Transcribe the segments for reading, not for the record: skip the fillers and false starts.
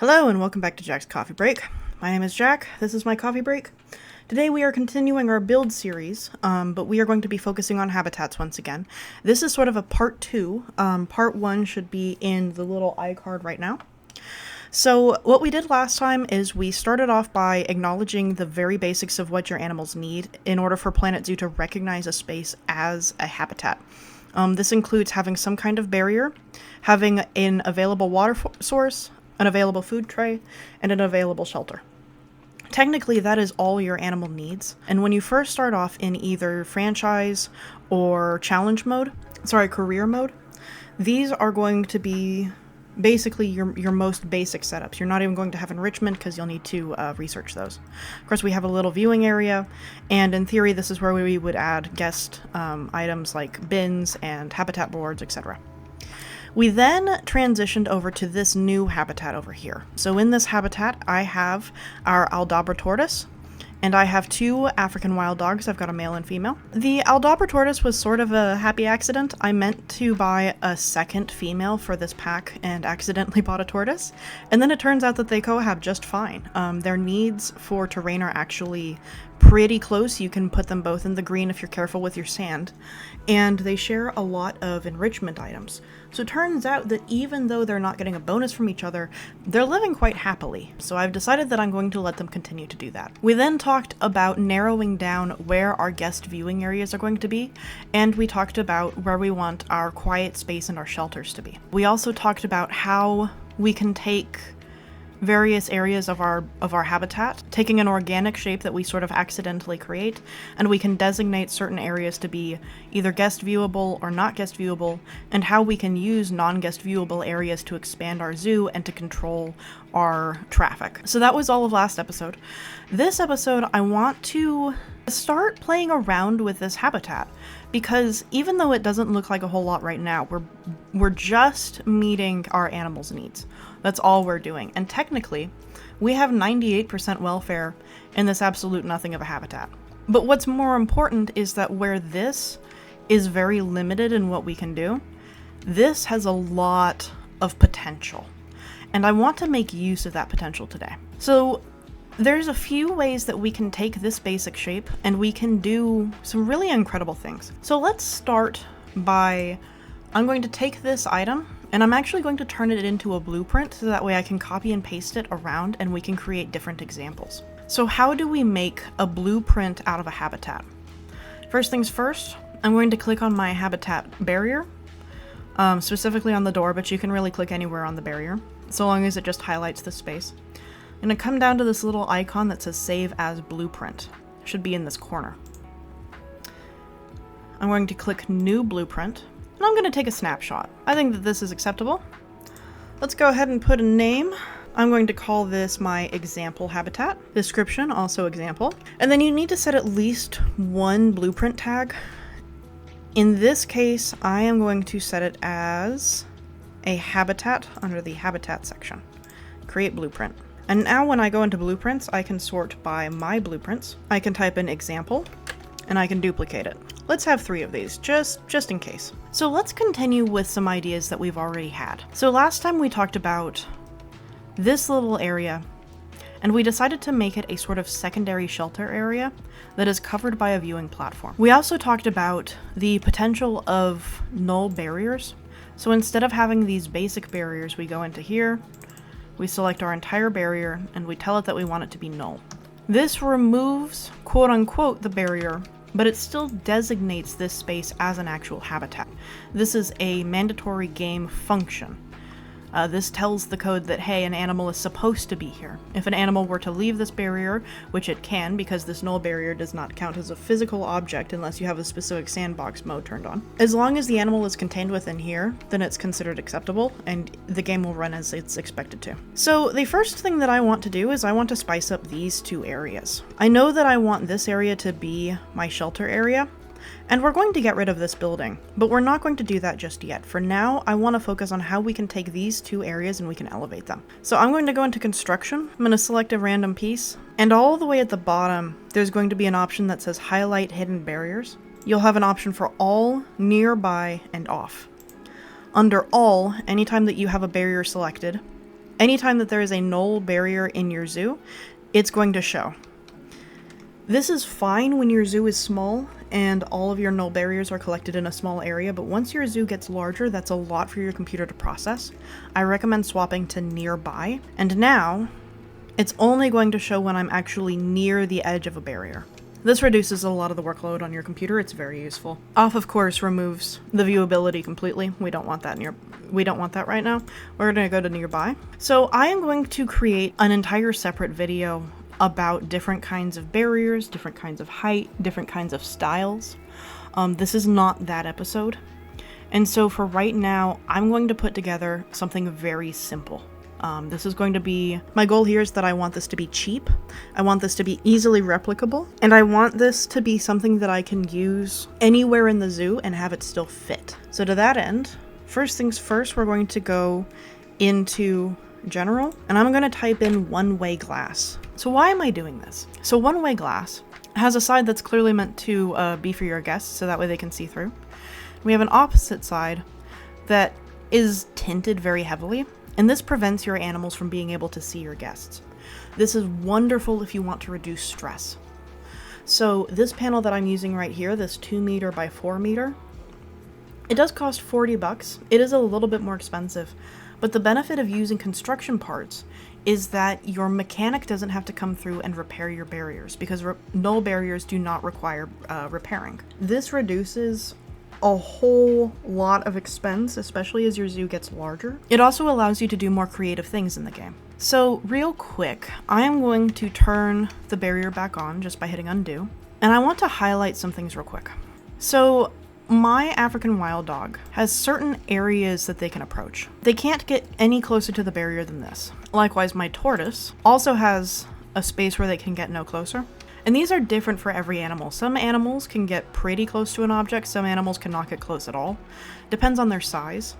Hello and welcome back to Jack's Coffee Break. My name is Jack, this is my coffee break. Today we are continuing our build series, but we are going to be focusing on habitats once again. This is sort of a part 2. Part 1 should be in the little iCard right now. So what we did last time is we started off by acknowledging the very basics of what your animals need in order for Planet Zoo to recognize a space as a habitat. This includes having some kind of barrier, having an available water source, an available food tray, and an available shelter. Technically, that is all your animal needs. And when you first start off in either franchise or career mode, these are going to be basically your most basic setups. You're not even going to have enrichment because you'll need to research those. Of course, we have a little viewing area, and in theory, this is where we would add guest items like bins and habitat boards, etc. We then transitioned over to this new habitat over here. So in this habitat, I have our Aldabra tortoise, and I have 2 African wild dogs. I've got a male and female. The Aldabra tortoise was sort of a happy accident. I meant to buy a second female for this pack and accidentally bought a tortoise. And then it turns out that they cohab just fine. Their needs for terrain are actually pretty close. You can put them both in the green if you're careful with your sand. And they share a lot of enrichment items. So it turns out that even though they're not getting a bonus from each other, they're living quite happily. So I've decided that I'm going to let them continue to do that. We then talked about narrowing down where our guest viewing areas are going to be, and we talked about where we want our quiet space and our shelters to be. We also talked about how we can take various areas of our habitat, taking an organic shape that we sort of accidentally create, and we can designate certain areas to be either guest viewable or not guest viewable, and how we can use non-guest viewable areas to expand our zoo and to control our traffic. So that was all of last episode. This episode, I want to start playing around with this habitat, because even though it doesn't look like a whole lot right now, we're just meeting our animals' needs. That's all we're doing. And technically, we have 98% welfare in this absolute nothing of a habitat. But what's more important is that where this is very limited in what we can do, this has a lot of potential. And I want to make use of that potential today. So there's a few ways that we can take this basic shape and we can do some really incredible things. So let's start by, I'm going to take this item and I'm actually going to turn it into a blueprint so that way I can copy and paste it around and we can create different examples. So how do we make a blueprint out of a habitat? First things first, I'm going to click on my habitat barrier, specifically on the door, but you can really click anywhere on the barrier, so long as it just highlights the space. I'm going to come down to this little icon that says Save as Blueprint. It should be in this corner. I'm going to click New Blueprint, and I'm going to take a snapshot. I think that this is acceptable. Let's go ahead and put a name. I'm going to call this my example habitat. Description, also example. And then you need to set at least one blueprint tag. In this case, I am going to set it as a habitat under the habitat section. Create blueprint. And now when I go into blueprints, I can sort by my blueprints. I can type in example, and I can duplicate it. Let's have 3 of these, just in case. So let's continue with some ideas that we've already had. So last time we talked about this little area, and we decided to make it a sort of secondary shelter area that is covered by a viewing platform. We also talked about the potential of null barriers. So instead of having these basic barriers, we go into here, we select our entire barrier, and we tell it that we want it to be null. This removes, quote-unquote, the barrier, but it still designates this space as an actual habitat. This is a mandatory game function. This tells the code that, hey, an animal is supposed to be here. If an animal were to leave this barrier, which it can because this null barrier does not count as a physical object unless you have a specific sandbox mode turned on. As long as the animal is contained within here, then it's considered acceptable and the game will run as it's expected to. So the first thing that I want to do is I want to spice up these 2 areas. I know that I want this area to be my shelter area, and we're going to get rid of this building, but we're not going to do that just yet. For now, I want to focus on how we can take these 2 areas and we can elevate them. So I'm going to go into construction, I'm going to select a random piece, and all the way at the bottom, there's going to be an option that says highlight hidden barriers. You'll have an option for all, nearby, and off. Under all, anytime that you have a barrier selected, Anytime that there is a null barrier in your zoo, it's going to show. This is fine when your zoo is small and all of your null barriers are collected in a small area, but once your zoo gets larger, that's a lot for your computer to process. I recommend swapping to nearby, and now it's only going to show when I'm actually near the edge of a barrier. This reduces a lot of the workload on your computer. It's very useful. Off, of course, removes the viewability completely. We don't want that right now. We're going to go to nearby. So I am going to create an entire separate video about different kinds of barriers, different kinds of height, different kinds of styles. This is not that episode. And so for right now, I'm going to put together something very simple. This is going to be, my goal here is that I want this to be cheap. I want this to be easily replicable. And I want this to be something that I can use anywhere in the zoo and have it still fit. So to that end, first things first, we're going to go into general, and I'm going to type in one-way glass. So why am I doing this? So one-way glass has a side that's clearly meant to be for your guests, so that way they can see through. We have an opposite side that is tinted very heavily, and this prevents your animals from being able to see your guests. This is wonderful if you want to reduce stress. So this panel that I'm using right here, this 2 meter by 4 meter, it does cost $40. It is a little bit more expensive, but the benefit of using construction parts is that your mechanic doesn't have to come through and repair your barriers, because null barriers do not require repairing. This reduces a whole lot of expense, especially as your zoo gets larger. It also allows you to do more creative things in the game. So real quick, I am going to turn the barrier back on just by hitting undo, and I want to highlight some things real quick. So my African wild dog has certain areas that they can approach. They can't get any closer to the barrier than this. Likewise, my tortoise also has a space where they can get no closer. And these are different for every animal. Some animals can get pretty close to an object, some animals cannot get close at all. Depends on their size.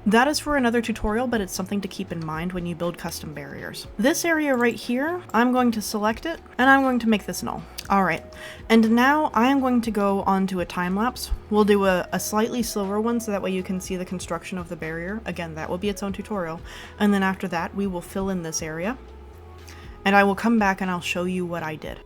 That is for another tutorial, but it's something to keep in mind when you build custom barriers. This area right here, I'm going to select it, and I'm going to make this null. Alright, and now I am going to go on to a time lapse. We'll do a slightly slower one so that way you can see the construction of the barrier. Again, that will be its own tutorial. And then after that, we will fill in this area. And I will come back and I'll show you what I did.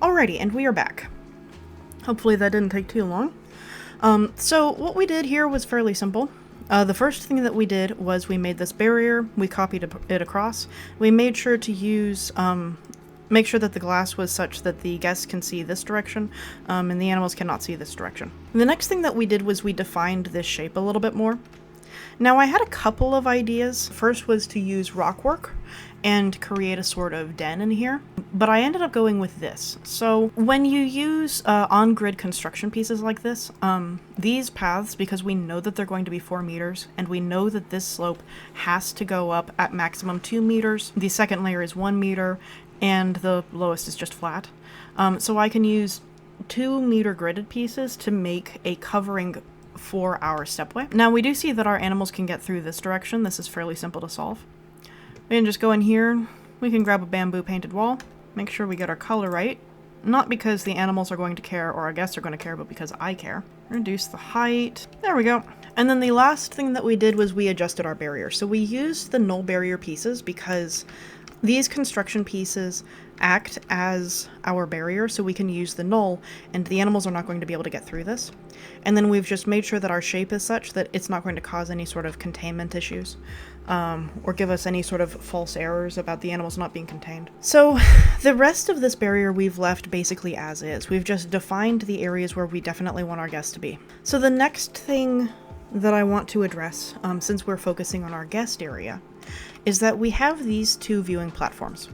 Alrighty, and we are back. Hopefully that didn't take too long. So what we did here was fairly simple. The first thing that we did was we made this barrier, we copied it across. We made sure to use, make sure that the glass was such that the guests can see this direction, and the animals cannot see this direction. The next thing that we did was we defined this shape a little bit more. Now I had a couple of ideas. First was to use rockwork and create a sort of den in here, but I ended up going with this. So when you use on-grid construction pieces like this, these paths, because we know that they're going to be 4 meters, and we know that this slope has to go up at maximum 2 meters, the second layer is 1 meter, and the lowest is just flat. So I can use 2 meter gridded pieces to make a covering for our stepway. Now we do see that our animals can get through this direction. This is fairly simple to solve. We can just go in here, we can grab a bamboo painted wall, make sure we get our color right. Not because the animals are going to care or our guests are going to care, but because I care. Reduce the height. There we go. And then the last thing that we did was we adjusted our barrier. So we used the null barrier pieces because these construction pieces act as our barrier, so we can use the null, and the animals are not going to be able to get through this. And then we've just made sure that our shape is such that it's not going to cause any sort of containment issues, or give us any sort of false errors about the animals not being contained. So the rest of this barrier we've left basically as is. We've just defined the areas where we definitely want our guests to be. So the next thing that I want to address, since we're focusing on our guest area, is that we have these 2 viewing platforms.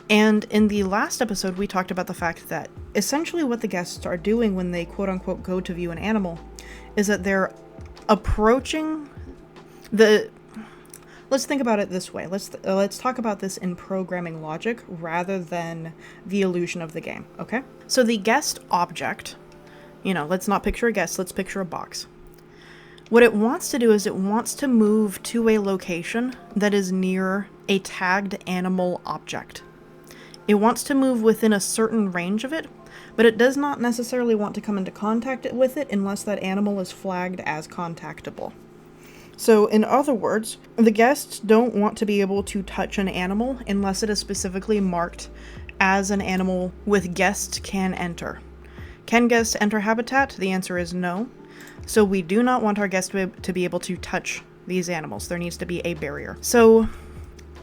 And in the last episode, we talked about the fact that essentially what the guests are doing when they quote-unquote go to view an animal is that they're approaching the... Let's think about it this way. Let's talk about this in programming logic rather than the illusion of the game, okay? So the guest object, let's not picture a guest, let's picture a box. What it wants to do is it wants to move to a location that is near a tagged animal object. It wants to move within a certain range of it, but it does not necessarily want to come into contact with it unless that animal is flagged as contactable. So in other words, the guests don't want to be able to touch an animal unless it is specifically marked as an animal with guests can enter. Can guests enter habitat? The answer is no. So we do not want our guests to be able to touch these animals. There needs to be a barrier. So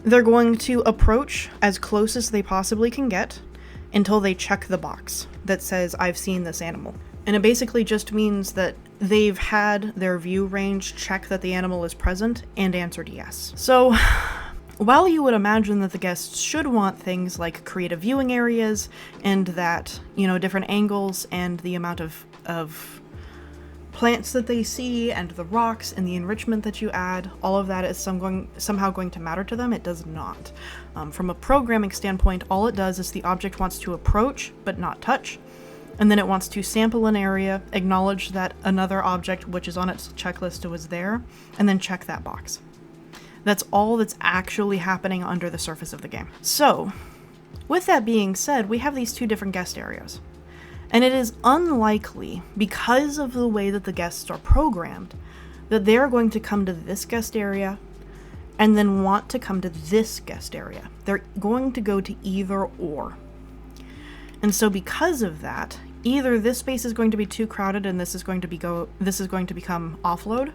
they're going to approach as close as they possibly can get until they check the box that says, I've seen this animal. And it basically just means that they've had their view range check that the animal is present and answered yes. So while you would imagine that the guests should want things like creative viewing areas and that, different angles and the amount of plants that they see and the rocks and the enrichment that you add, all of that is somehow going to matter to them. It does not. From a programming standpoint, all it does is the object wants to approach but not touch, and then it wants to sample an area, acknowledge that another object which is on its checklist was there, and then check that box. That's all that's actually happening under the surface of the game. So, with that being said, we have these 2 different guest areas. And it is unlikely, because of the way that the guests are programmed, that they're going to come to this guest area and then want to come to this guest area. They're going to go to either or. And so because of that, either this space is going to be too crowded and this is going to become offload,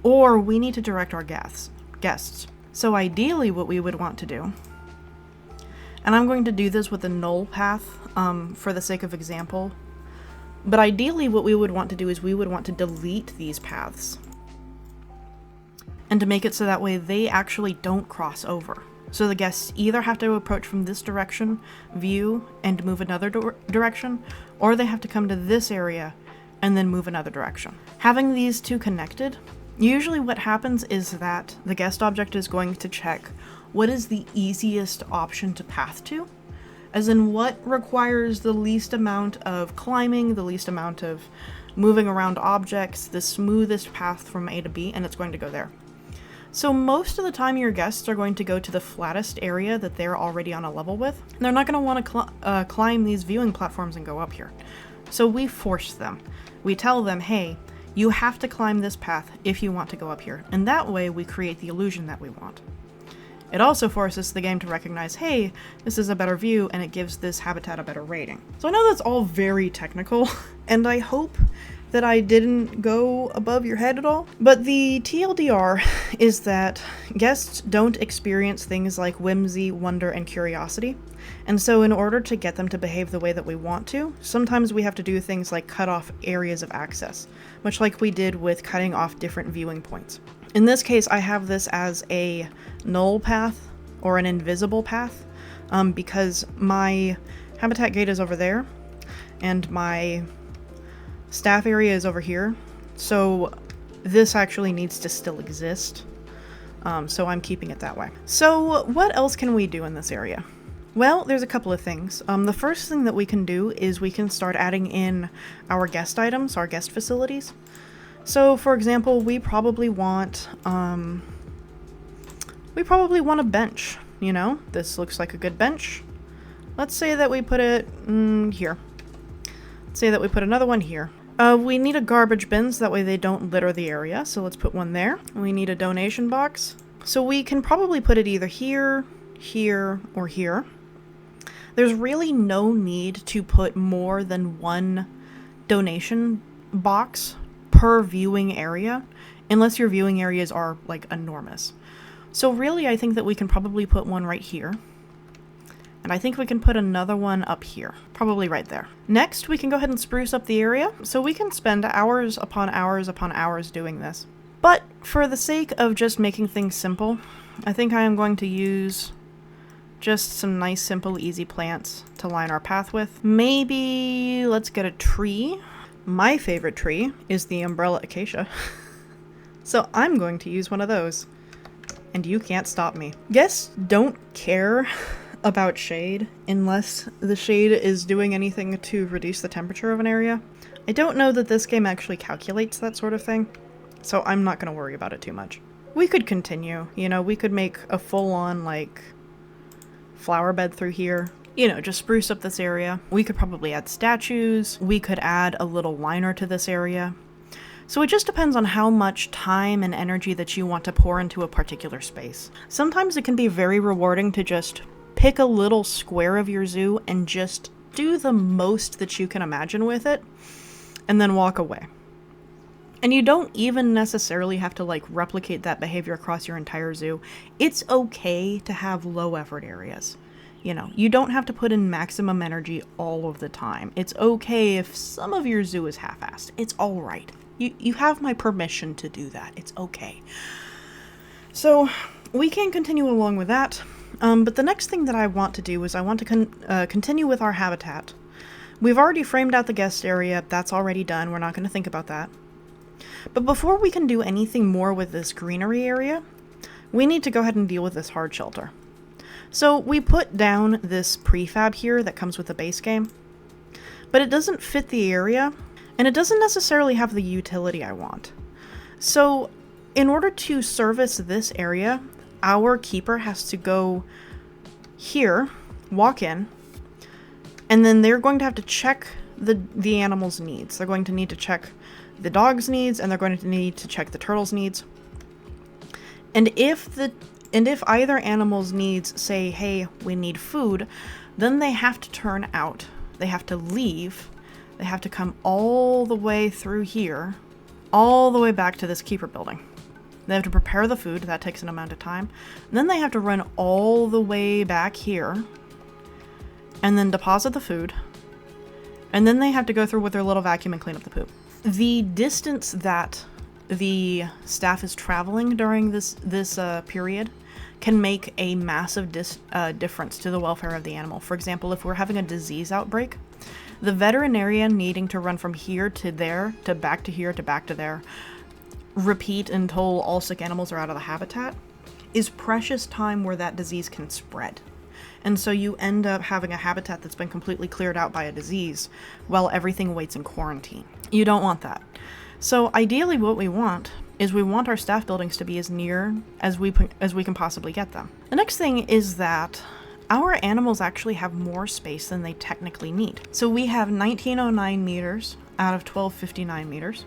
or we need to direct our guests. So ideally what we would want to do, and I'm going to do this with a null path for the sake of example, but ideally what we would want to do is we would want to delete these paths and to make it so that way they actually don't cross over. So the guests either have to approach from this direction, view, and move another direction, or they have to come to this area and then move another direction. Having these 2 connected, usually what happens is that the guest object is going to check what is the easiest option to path to, as in what requires the least amount of climbing, the least amount of moving around objects, the smoothest path from A to B, and it's going to go there. So most of the time your guests are going to go to the flattest area that they're already on a level with. And they're not going to want to climb these viewing platforms and go up here. So we force them. We tell them, hey, you have to climb this path if you want to go up here. And that way we create the illusion that we want. It also forces the game to recognize, hey, this is a better view, and it gives this habitat a better rating. So I know that's all very technical, and I hope that I didn't go above your head at all. But the TLDR is that guests don't experience things like whimsy, wonder, and curiosity. And so in order to get them to behave the way that we want to, sometimes we have to do things like cut off areas of access, much like we did with cutting off different viewing points. In this case, I have this as a null path or an invisible path because my habitat gate is over there and my staff area is over here. So this actually needs to still exist. So I'm keeping it that way. So what else can we do in this area? Well, there's a couple of things. The first thing that we can do is we can start adding in our guest items, our guest facilities. So, for example, we probably want a bench, you know? This looks like a good bench. Let's say that we put it here. Let's say that we put another one here. We need a garbage bin so that way they don't litter the area, so let's put one there. We need a donation box. So we can probably put it either here, here, or here. There's really no need to put more than one donation box per viewing area, unless your viewing areas are, like, enormous. So really, I think that we can probably put one right here. And I think we can put another one up here, probably right there. Next, we can go ahead and spruce up the area, so we can spend hours upon hours upon hours doing this. But for the sake of just making things simple, I think I am going to use just some nice, simple, easy plants to line our path with. Maybe let's get a tree. My favorite tree is the umbrella acacia. So I'm going to use one of those. And you can't stop me. Guests don't care about shade unless the shade is doing anything to reduce the temperature of an area. I don't know that this game actually calculates that sort of thing, so I'm not going to worry about it too much. We could continue, you know, we could make a full-on, like, flower bed through here. You know, just spruce up this area. We could probably add statues. We could add a little liner to this area. So it just depends on how much time and energy that you want to pour into a particular space. Sometimes it can be very rewarding to just pick a little square of your zoo and just do the most that you can imagine with it, and then walk away. And you don't even necessarily have to, like, replicate that behavior across your entire zoo. It's okay to have low effort areas. You know, you don't have to put in maximum energy all of the time. It's okay if some of your zoo is half-assed. It's all right. You have my permission to do that. It's okay. So we can continue along with that. But the next thing that I want to do is I want to continue with our habitat. We've already framed out the guest area. That's already done. We're not going to think about that. But before we can do anything more with this greenery area, we need to go ahead and deal with this hard shelter. So we put down this prefab here that comes with the base game, but it doesn't fit the area, and it doesn't necessarily have the utility I want. So in order to service this area, our keeper has to go here, walk in, and then they're going to have to check the animal's needs. They're going to need to check the dog's needs, and they're going to need to check the turtle's needs. And if either animal's needs say, hey, we need food, then they have to turn out. They have to leave. They have to come all the way through here, all the way back to this keeper building. They have to prepare the food. That takes an amount of time. And then they have to run all the way back here and then deposit the food. And then they have to go through with their little vacuum and clean up the poop. The distance that the staff is traveling during this period can make a massive difference to the welfare of the animal. For example, if we're having a disease outbreak, the veterinarian needing to run from here to there, to back to here, to back to there, repeat until all sick animals are out of the habitat, is precious time where that disease can spread. And so you end up having a habitat that's been completely cleared out by a disease while everything waits in quarantine. You don't want that. So ideally what we want is we want our staff buildings to be as near as we can possibly get them. The next thing is that our animals actually have more space than they technically need. So we have 1909 meters out of 1259 meters.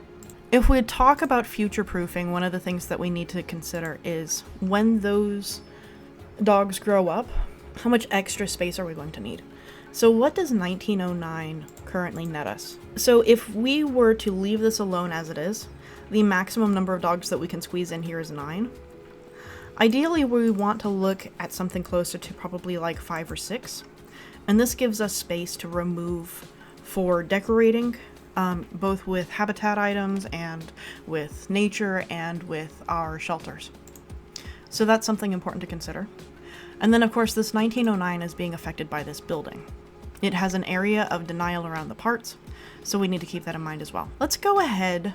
If we talk about future proofing, one of the things that we need to consider is when those dogs grow up, how much extra space are we going to need? So what does 1909 currently net us? So if we were to leave this alone as it is, the maximum number of dogs that we can squeeze in here is 9. Ideally, we want to look at something closer to probably like 5 or 6. And this gives us space to remove for decorating, both with habitat items and with nature and with our shelters. So that's something important to consider. And then of course this 1909 is being affected by this building. It has an area of denial around the parts, so we need to keep that in mind as well. Let's go ahead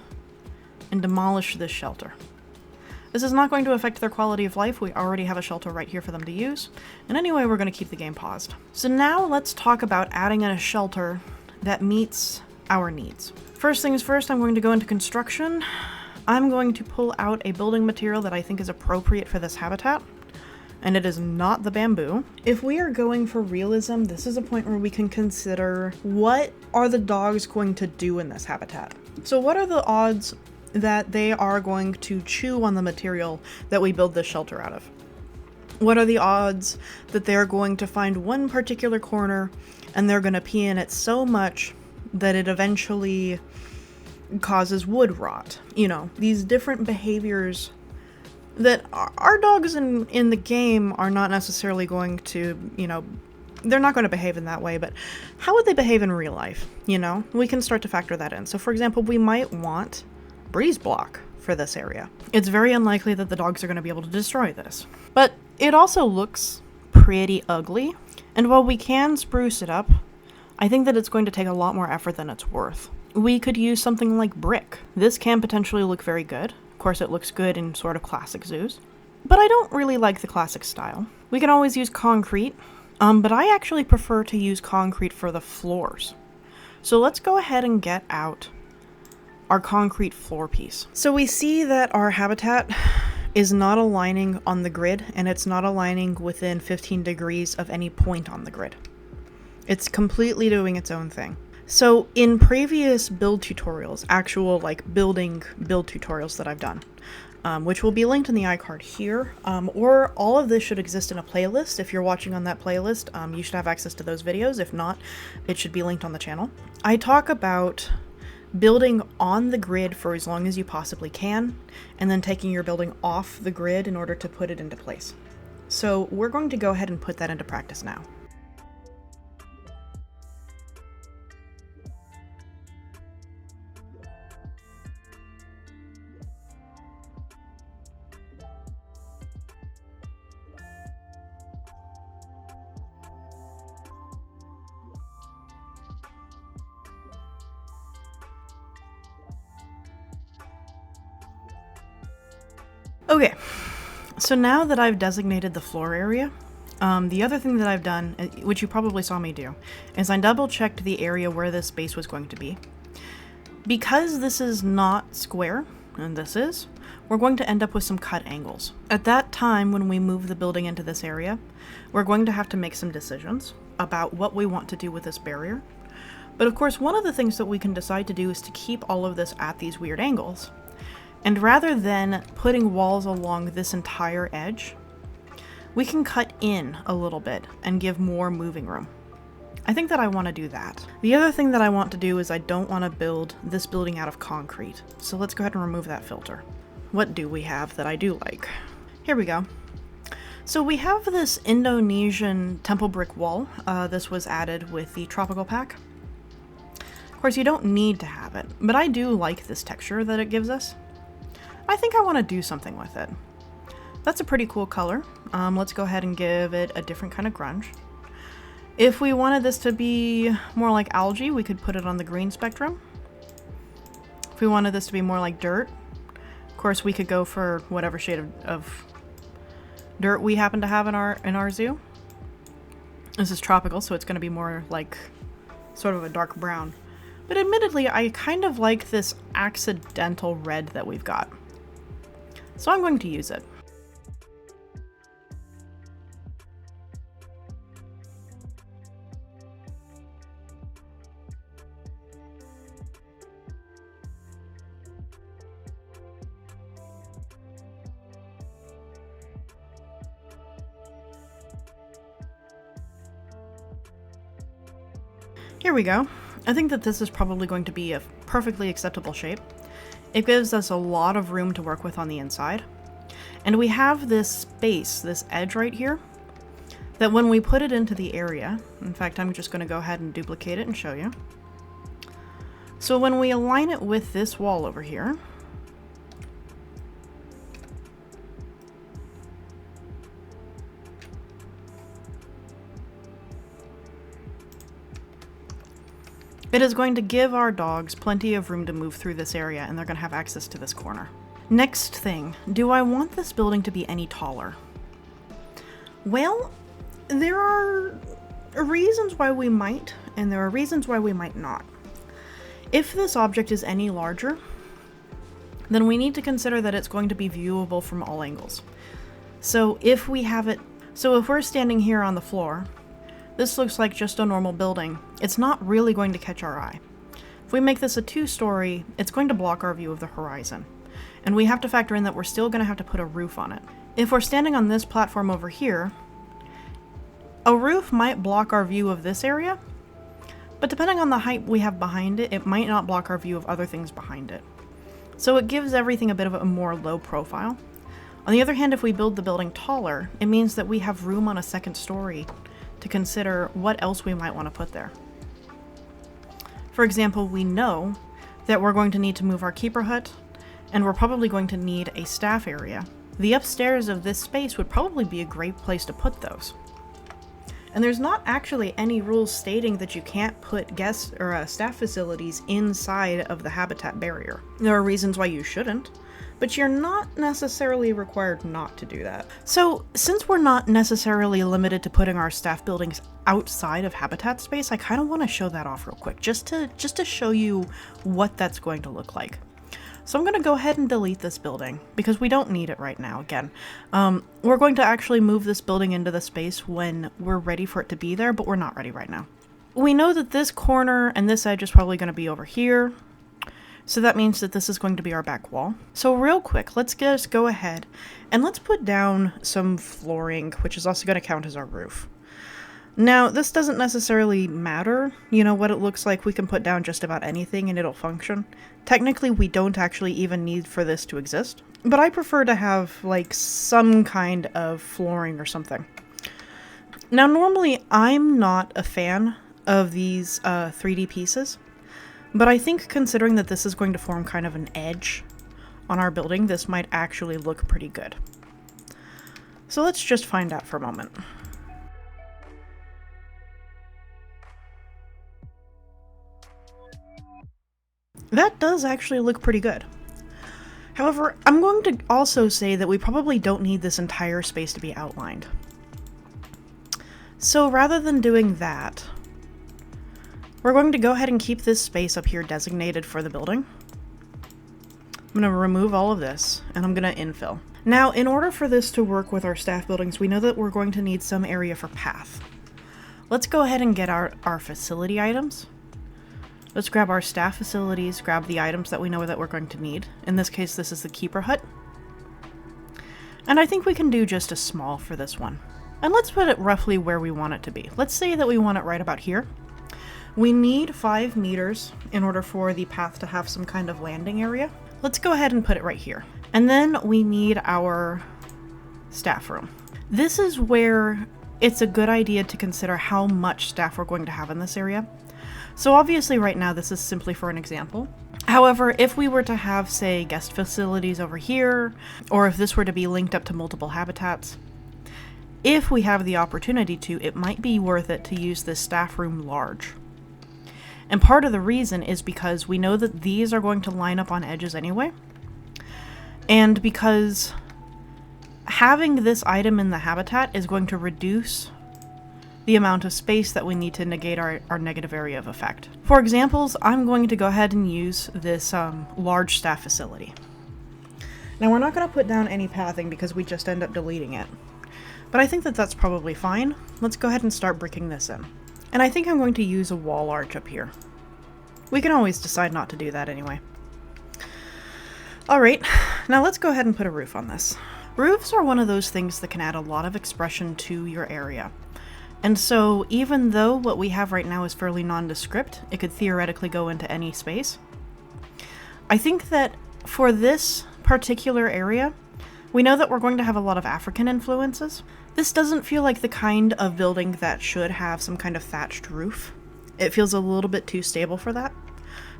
and demolish this shelter. This is not going to affect their quality of life. We already have a shelter right here for them to use. And anyway, we're going to keep the game paused. So now let's talk about adding in a shelter that meets our needs. First things first, I'm going to go into construction. I'm going to pull out a building material that I think is appropriate for this habitat, and it is not the bamboo. If we are going for realism, this is a point where we can consider what are the dogs going to do in this habitat. So what are the odds that they are going to chew on the material that we build this shelter out of? What are the odds that they're going to find one particular corner and they're going to pee in it so much that it eventually causes wood rot? You know, these different behaviors that our dogs in the game are not necessarily going to, you know, they're not going to behave in that way, but how would they behave in real life? You know, we can start to factor that in. So for example, we might want breeze block for this area. It's very unlikely that the dogs are going to be able to destroy this, but it also looks pretty ugly. And while we can spruce it up, I think that it's going to take a lot more effort than it's worth. We could use something like brick. This can potentially look very good. Of course, it looks good in sort of classic zoos, but I don't really like the classic style. We can always use concrete, but I actually prefer to use concrete for the floors. So let's go ahead and get out our concrete floor piece. So we see that our habitat is not aligning on the grid, and it's not aligning within 15 degrees of any point on the grid. It's completely doing its own thing. So in previous build tutorials, actual like building build tutorials that I've done, which will be linked in the iCard here, or all of this should exist in a playlist. If you're watching on that playlist, you should have access to those videos. If not, it should be linked on the channel. I talk about building on the grid for as long as you possibly can, and then taking your building off the grid in order to put it into place. So we're going to go ahead and put that into practice now. Okay, so now that I've designated the floor area, the other thing that I've done, which you probably saw me do, is I double-checked the area where this space was going to be. Because this is not square, and this is, we're going to end up with some cut angles. At that time, when we move the building into this area, we're going to have to make some decisions about what we want to do with this barrier. But of course, one of the things that we can decide to do is to keep all of this at these weird angles. And rather than putting walls along this entire edge, we can cut in a little bit and give more moving room. I think that I want to do that. The other thing that I want to do is I don't want to build this building out of concrete. So let's go ahead and remove that filter. What do we have that I do like? Here we go. So we have this Indonesian temple brick wall. This was added with the tropical pack. Of course, you don't need to have it, but I do like this texture that it gives us. I think I want to do something with it. That's a pretty cool color. Let's go ahead and give it a different kind of grunge. If we wanted this to be more like algae, we could put it on the green spectrum. If we wanted this to be more like dirt, of course we could go for whatever shade of dirt we happen to have in our zoo. This is tropical, so it's going to be more like sort of a dark brown. But admittedly, I kind of like this accidental red that we've got. So I'm going to use it. Here we go. I think that this is probably going to be a perfectly acceptable shape. It gives us a lot of room to work with on the inside. And we have this space, this edge right here, that when we put it into the area, in fact, I'm just going to go ahead and duplicate it and show you. So when we align it with this wall over here, it is going to give our dogs plenty of room to move through this area, and they're going to have access to this corner. Next thing, do I want this building to be any taller? Well, there are reasons why we might, and there are reasons why we might not. If this object is any larger, then we need to consider that it's going to be viewable from all angles. So if we're standing here on the floor, this looks like just a normal building. It's not really going to catch our eye. If we make this a 2-story, it's going to block our view of the horizon. And we have to factor in that we're still going to have to put a roof on it. If we're standing on this platform over here, a roof might block our view of this area, but depending on the height we have behind it, it might not block our view of other things behind it. So it gives everything a bit of a more low profile. On the other hand, if we build the building taller, it means that we have room on a 2nd story to consider what else we might want to put there. For example, we know that we're going to need to move our keeper hut, and we're probably going to need a staff area. The upstairs of this space would probably be a great place to put those. And there's not actually any rules stating that you can't put guest or staff facilities inside of the habitat barrier. There are reasons why you shouldn't, but you're not necessarily required not to do that. So since we're not necessarily limited to putting our staff buildings outside of habitat space, I kind of want to show that off real quick, just to show you what that's going to look like. So I'm going to go ahead and delete this building because we don't need it right now. Again, we're going to actually move this building into the space when we're ready for it to be there, but we're not ready right now. We know that this corner and this edge is probably going to be over here. So that means that this is going to be our back wall. So real quick, let's just go ahead and let's put down some flooring, which is also going to count as our roof. Now, this doesn't necessarily matter, you know, what it looks like. We can put down just about anything and it'll function. Technically, we don't actually even need for this to exist, but I prefer to have, like, some kind of flooring or something. Now, normally, I'm not a fan of these 3D pieces, but I think considering that this is going to form kind of an edge on our building, this might actually look pretty good. So let's just find out for a moment. That does actually look pretty good. However, I'm going to also say that we probably don't need this entire space to be outlined. So rather than doing that, we're going to go ahead and keep this space up here designated for the building. I'm going to remove all of this, and I'm going to infill. Now, in order for this to work with our staff buildings, we know that we're going to need some area for path. Let's go ahead and get our facility items. Let's grab our staff facilities, grab the items that we know that we're going to need. In this case, this is the keeper hut. And I think we can do just a small for this one. And let's put it roughly where we want it to be. Let's say that we want it right about here. We need 5 meters in order for the path to have some kind of landing area. Let's go ahead and put it right here. And then we need our staff room. This is where it's a good idea to consider how much staff we're going to have in this area. So obviously right now this is simply for an example. However, if we were to have, say, guest facilities over here, or if this were to be linked up to multiple habitats, if we have the opportunity to, it might be worth it to use this staff room large. And part of the reason is because we know that these are going to line up on edges anyway, and because having this item in the habitat is going to reduce the amount of space that we need to negate our negative area of effect. For examples, I'm going to go ahead and use this large staff facility. Now, we're not going to put down any pathing because we just end up deleting it. But I think that that's probably fine. Let's go ahead and start bricking this in. And I think I'm going to use a wall arch up here. We can always decide not to do that anyway. Alright, now let's go ahead and put a roof on this. Roofs are one of those things that can add a lot of expression to your area. And so even though what we have right now is fairly nondescript, it could theoretically go into any space. I think that for this particular area, we know that we're going to have a lot of African influences. This doesn't feel like the kind of building that should have some kind of thatched roof. It feels a little bit too stable for that.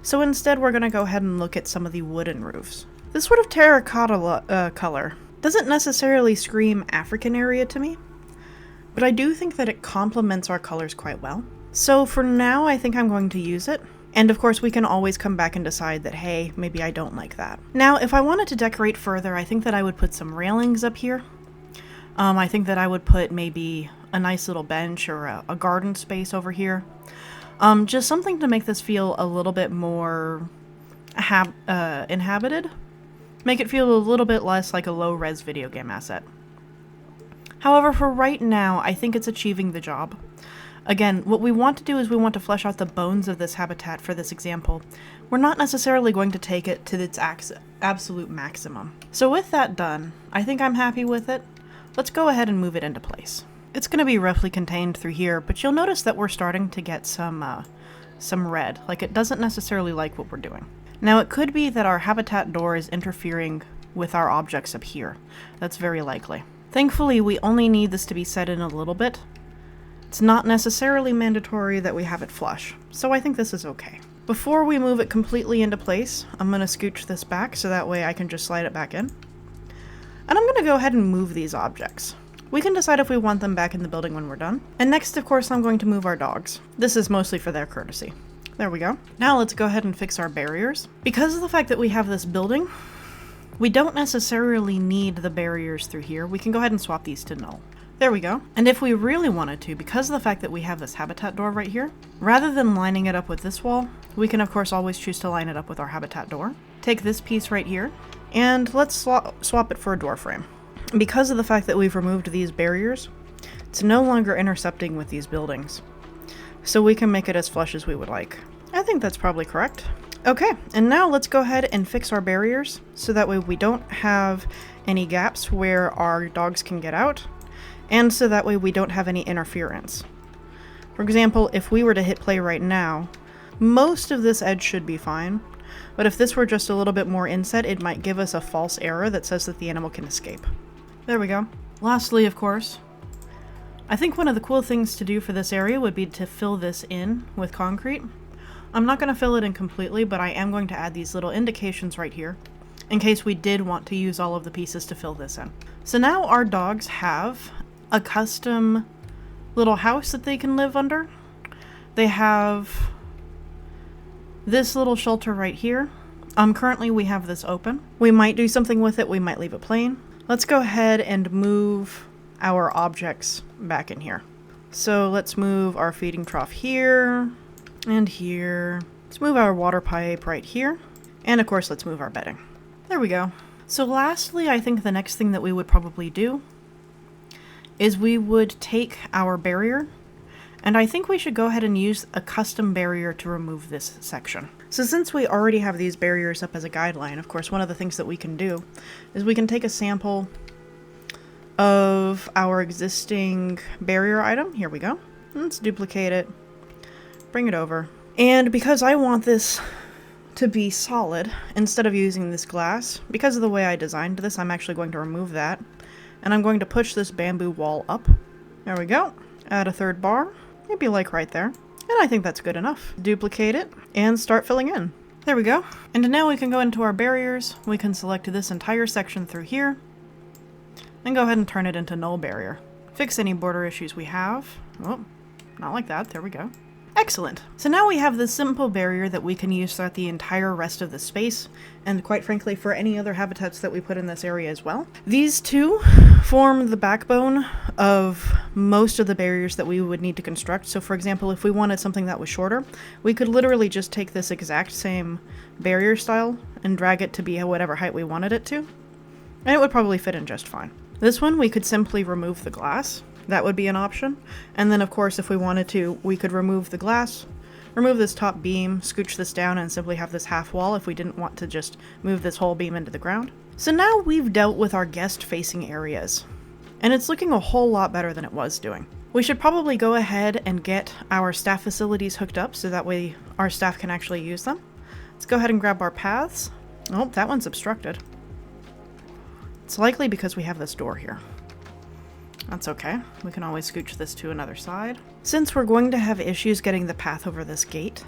So instead we're going to go ahead and look at some of the wooden roofs. This sort of terracotta color doesn't necessarily scream African area to me, but I do think that it complements our colors quite well. So for now, I think I'm going to use it. And of course, we can always come back and decide that, hey, maybe I don't like that. Now, if I wanted to decorate further, I think that I would put some railings up here. I think that I would put maybe a nice little bench or a garden space over here. Just something to make this feel a little bit more inhabited. Make it feel a little bit less like a low-res video game asset. However, for right now, I think it's achieving the job. Again, what we want to do is we want to flesh out the bones of this habitat for this example. We're not necessarily going to take it to its absolute maximum. So with that done, I think I'm happy with it. Let's go ahead and move it into place. It's going to be roughly contained through here, but you'll notice that we're starting to get some red. Like, it doesn't necessarily like what we're doing. Now, it could be that our habitat door is interfering with our objects up here. That's very likely. Thankfully, we only need this to be set in a little bit. It's not necessarily mandatory that we have it flush, so I think this is okay. Before we move it completely into place, I'm going to scooch this back so that way I can just slide it back in. And I'm going to go ahead and move these objects. We can decide if we want them back in the building when we're done. And next, of course, I'm going to move our dogs. This is mostly for their courtesy. There we go. Now let's go ahead and fix our barriers. Because of the fact that we have this building, we don't necessarily need the barriers through here. We can go ahead and swap these to null. There we go. And if we really wanted to, because of the fact that we have this habitat door right here, rather than lining it up with this wall, we can of course always choose to line it up with our habitat door. Take this piece right here, and let's swap it for a door frame. Because of the fact that we've removed these barriers, it's no longer intercepting with these buildings. So we can make it as flush as we would like. I think that's probably correct. Okay, and now let's go ahead and fix our barriers, so that way we don't have any gaps where our dogs can get out. And so that way we don't have any interference. For example, if we were to hit play right now, most of this edge should be fine, but if this were just a little bit more inset, it might give us a false error that says that the animal can escape. There we go. Lastly, of course, I think one of the cool things to do for this area would be to fill this in with concrete. I'm not going to fill it in completely, but I am going to add these little indications right here, in case we did want to use all of the pieces to fill this in. So now our dogs have a custom little house that they can live under. They have this little shelter right here. Currently we have this open. We might do something with it, we might leave it plain. Let's go ahead and move our objects back in here. So let's move our feeding trough here and here. Let's move our water pipe right here. And of course, let's move our bedding. There we go. So lastly, I think the next thing that we would probably do is we would take our barrier, and I think we should go ahead and use a custom barrier to remove this section. So since we already have these barriers up as a guideline, of course, one of the things that we can do is we can take a sample of our existing barrier item. Here we go. Let's duplicate it, bring it over. And because I want this to be solid, instead of using this glass, because of the way I designed this, I'm actually going to remove that. And I'm going to push this bamboo wall up. There we go. Add a third bar, maybe like right there. And I think that's good enough. Duplicate it and start filling in. There we go. And now we can go into our barriers. We can select this entire section through here and go ahead and turn it into null barrier. Fix any border issues we have. Oh, not like that. There we go. Excellent. So now we have this simple barrier that we can use throughout the entire rest of the space, and quite frankly for any other habitats that we put in this area as well. These two form the backbone of most of the barriers that we would need to construct. So for example, if we wanted something that was shorter, we could literally just take this exact same barrier style and drag it to be whatever height we wanted it to, and it would probably fit in just fine. This one, we could simply remove the glass. That would be an option. And then of course, if we wanted to, we could remove the glass, remove this top beam, scooch this down, and simply have this half wall if we didn't want to just move this whole beam into the ground. So now we've dealt with our guest facing areas, and it's looking a whole lot better than it was doing. We should probably go ahead and get our staff facilities hooked up so that way our staff can actually use them. Let's go ahead and grab our paths. Oh, that one's obstructed. It's likely because we have this door here. That's okay. We can always scooch this to another side. Since we're going to have issues getting the path over this gate,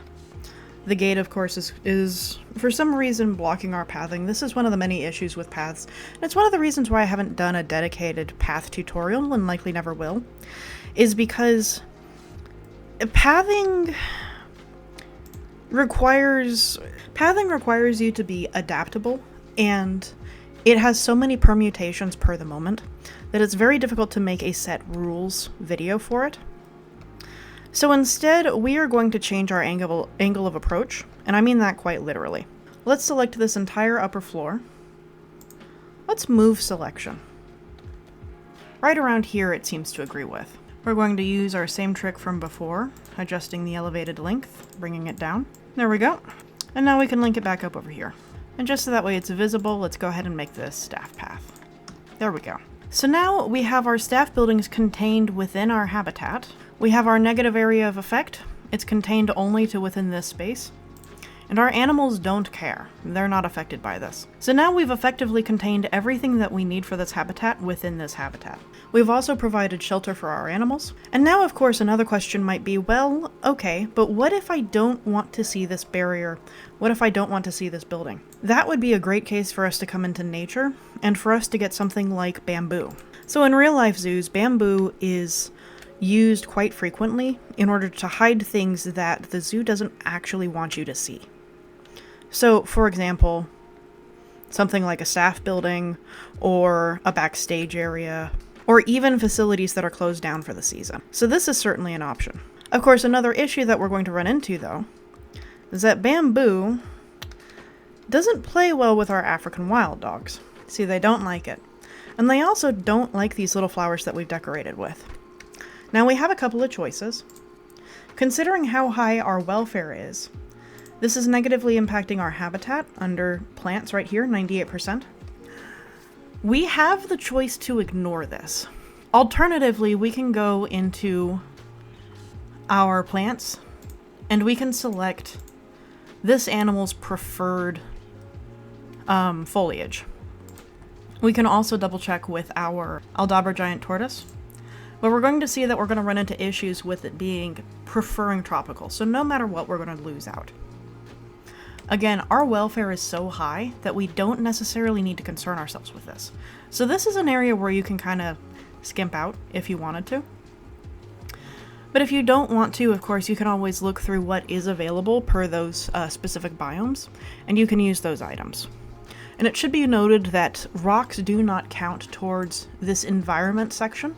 the gate, of course, is for some reason blocking our pathing. This is one of the many issues with paths. And it's one of the reasons why I haven't done a dedicated path tutorial and likely never will, is because pathing requires you to be adaptable, and it has so many permutations per the moment that it's very difficult to make a set rules video for it. So instead, we are going to change our angle of approach, and I mean that quite literally. Let's select this entire upper floor. Let's move selection. Right around here it seems to agree with. We're going to use our same trick from before, adjusting the elevated length, bringing it down. There we go. And now we can link it back up over here. And just so that way it's visible, let's go ahead and make this staff path. There we go. So now we have our staff buildings contained within our habitat. We have our negative area of effect. It's contained only to within this space. And our animals don't care. They're not affected by this. So now we've effectively contained everything that we need for this habitat within this habitat. We've also provided shelter for our animals. And now, of course, another question might be, well, okay, but what if I don't want to see this barrier? What if I don't want to see this building? That would be a great case for us to come into nature and for us to get something like bamboo. So in real life zoos, bamboo is used quite frequently in order to hide things that the zoo doesn't actually want you to see. So, for example, something like a staff building or a backstage area, or even facilities that are closed down for the season. So this is certainly an option. Of course, another issue that we're going to run into, though, is that bamboo doesn't play well with our African wild dogs. See, they don't like it. And they also don't like these little flowers that we've decorated with. Now, we have a couple of choices. Considering how high our welfare is, this is negatively impacting our habitat under plants right here, 98%. We have the choice to ignore this. Alternatively, we can go into our plants and we can select this animal's preferred foliage. We can also double check with our Aldabra giant tortoise, but we're going to see that we're going to run into issues with it being preferring tropical. So no matter what, we're going to lose out. Again, our welfare is so high that we don't necessarily need to concern ourselves with this. So this is an area where you can kind of skimp out if you wanted to. But if you don't want to, of course, you can always look through what is available per those specific biomes, and you can use those items. And it should be noted that rocks do not count towards this environment section.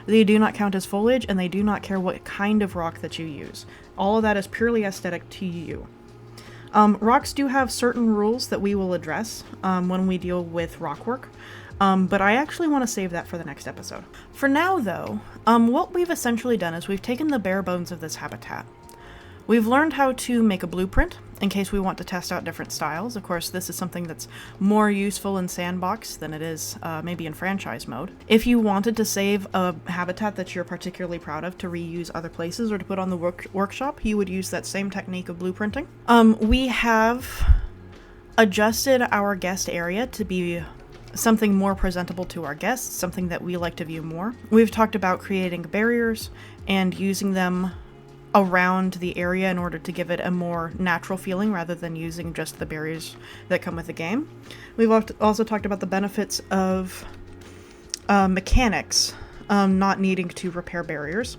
They do not count as foliage, and they do not care what kind of rock that you use. All of that is purely aesthetic to you. Rocks do have certain rules that we will address when we deal with rock work, but I actually want to save that for the next episode. For now, though, what we've essentially done is we've taken the bare bones of this habitat. We've learned how to make a blueprint in case we want to test out different styles. Of course, this is something that's more useful in sandbox than it is maybe in franchise mode. If you wanted to save a habitat that you're particularly proud of to reuse other places or to put on the workshop, you would use that same technique of blueprinting. We have adjusted our guest area to be something more presentable to our guests, something that we like to view more. We've talked about creating barriers and using them around the area in order to give it a more natural feeling rather than using just the barriers that come with the game. We've also talked about the benefits of mechanics not needing to repair barriers.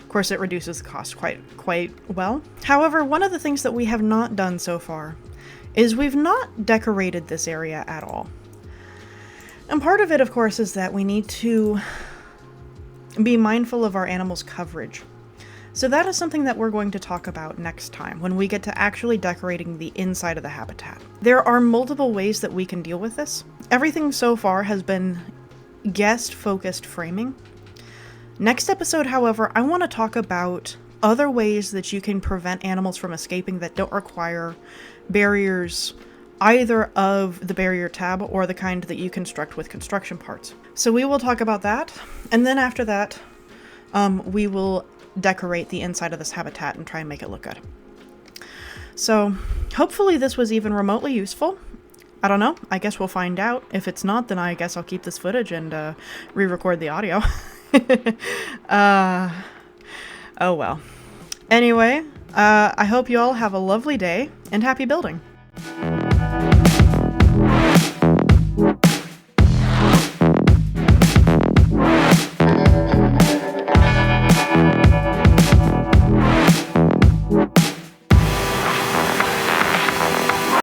Of course, it reduces the cost quite well. However, one of the things that we have not done so far is we've not decorated this area at all. And part of it, of course, is that we need to be mindful of our animals' coverage. So that is something that we're going to talk about next time when we get to actually decorating the inside of the habitat. There are multiple ways that we can deal with this. Everything so far has been guest-focused framing. Next episode, however, I want to talk about other ways that you can prevent animals from escaping that don't require barriers, either of the barrier tab or the kind that you construct with construction parts. So we will talk about that, and then after that, we will decorate the inside of this habitat and try and make it look good. So hopefully this was even remotely useful. I don't know. I guess we'll find out. If it's not, then I guess I'll keep this footage and re-record the audio. Oh well. Anyway, I hope you all have a lovely day and happy building.